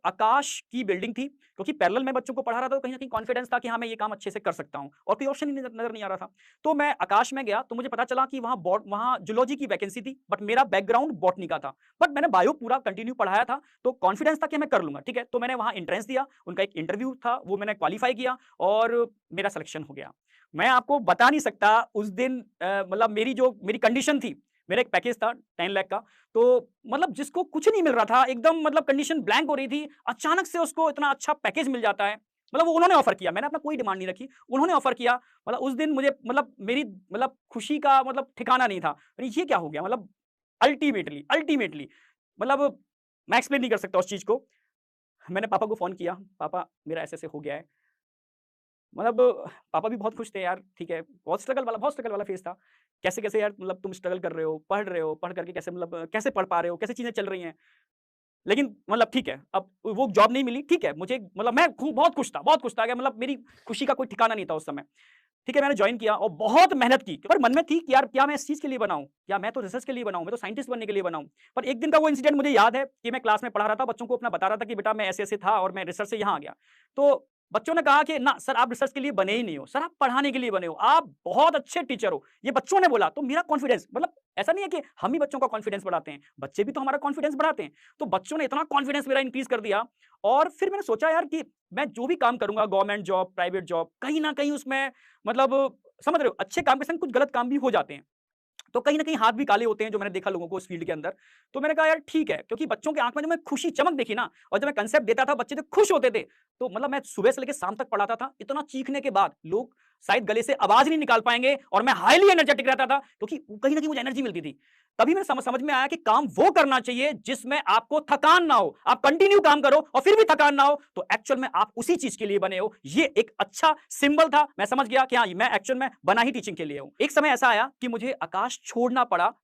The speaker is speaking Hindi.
आकाश की बिल्डिंग थी, क्योंकि पैरेलल मैं बच्चों को पढ़ा रहा था, तो कहीं न कहीं कॉन्फिडेंस था कि हाँ, मैं ये काम अच्छे से कर सकता हूँ और कोई ऑप्शन ही नज़र नहीं आ रहा था। तो मैं आकाश में गया, तो मुझे पता चला कि वहाँ ज़ूलॉजी की वैकेंसी थी, बट मेरा बैकग्राउंड बॉटनी का था। बट मैंने बायो पूरा कंटिन्यू पढ़ाया था, तो कॉन्फिडेंस था कि मैं कर लूँगा, ठीक है? तो मैंने वहाँ एंट्रेंस दिया, उनका एक इंटरव्यू था, वो मैंने क्वालीफाई किया और मेरा सिलेक्शन हो गया। मैं आपको बता नहीं सकता उस दिन मतलब मेरी कंडीशन थी, मेरा एक पैकेज था 10 लाख का, तो मतलब जिसको कुछ नहीं मिल रहा था, एकदम मतलब कंडीशन ब्लैंक हो रही थी, अचानक से उसको इतना अच्छा पैकेज मिल जाता है। मतलब वो उन्होंने ऑफ़र किया, मैंने अपना कोई डिमांड नहीं रखी, उन्होंने ऑफ़र किया। मतलब उस दिन मुझे मतलब मेरी मतलब खुशी का मतलब ठिकाना नहीं था। अरे! ये क्या हो गया? मतलब अल्टीमेटली अल्टीमेटली मतलब मैं एक्सप्लेन नहीं कर सकता उस चीज़ को। मैंने पापा को फ़ोन किया, "पापा मेरा ऐसे-ऐसे हो गया है।" मतलब पापा भी बहुत खुश थे यार, ठीक है, बहुत स्ट्रगल वाला फ़ेज़ था। कैसे-कैसे यार मतलब तुम स्ट्रगल कर रहे हो, पढ़ करके कैसे मतलब कैसे पढ़ पा रहे हो, कैसे चीज़ें चल रही हैं? लेकिन मतलब ठीक है, अब वो जॉब नहीं मिली, ठीक है, मुझे मतलब मैं बहुत खुश था कि मतलब मेरी खुशी का कोई ठिकाना नहीं था उस समय। ठीक है, मैंने जॉइन किया और बहुत मेहनत की, पर मन में थी कि यार क्या मैं इस चीज़ के लिए बना हूँ? क्या मैं तो रिसर्च के लिए बना हूँ, मैं तो साइंटिस्ट बनने के लिए बना हूँ। पर एक दिन का वो इंसिडेंट मुझे याद है कि मैं क्लास में पढ़ा रहा था, बच्चों को अपना बता रहा था कि बेटा मैं ऐसे-ऐसे था और मैं रिसर्च से यहाँ आ गया। तो बच्चों ने कहा कि ना सर आप रिसर्च के लिए बने ही नहीं हो, सर आप पढ़ाने के लिए बने हो, आप बहुत अच्छे टीचर हो। ये बच्चों ने बोला, तो मेरा कॉन्फिडेंस मतलब ऐसा नहीं है कि हम ही बच्चों का कॉन्फिडेंस बढ़ाते हैं, बच्चे भी तो हमारा कॉन्फिडेंस बढ़ाते हैं। तो बच्चों ने इतना कॉन्फिडेंस मेरा इंक्रीज़ कर दिया और फिर मैंने सोचा यार कि मैं जो भी काम करूँगा गवर्नमेंट जॉब, प्राइवेट जॉब, कहीं न कहीं उसमें मतलब समझ रहे हो? अच्छे काम के संग कुछ गलत काम भी हो जाते हैं। तो कहीं न कहीं हाथ भी काले होते हैं जो मैंने देखा लोगों को इस फ़ील्ड के अंदर। तो मैंने कहा यार ठीक है, क्योंकि बच्चों की आँख में जब मैं खुशी चमक देखी ना और जब मैं कांसेप्ट देता था बच्चे तो खुश होते थे। तो मतलब मैं सुबह से लेके शाम तक पढ़ाता था। इतना चीखने के बाद लोग शायद गले से आवाज़ नहीं निकाल पाएँगे और मैं हाइली एनर्जेटिक रहता था क्योंकि कहीं न कहीं मुझे एनर्जी मिलती थी। तभी मेरे समझ में आया कि काम वो करना चाहिए जिसमें आपको थकान ना हो। आप कंटिन्यू काम करो और फिर भी थकान ना हो तो एक्चुअल में आप उसी चीज़ के लिए बने हो। ये एक अच्छा सिंबल था। मैं समझ गया कि हाँ, मैं एक्चुअल में बना ही टीचिंग के लिए हूँ। एक समय ऐसा आया कि मुझे आकाश छोड़ना पड़ा। ठीक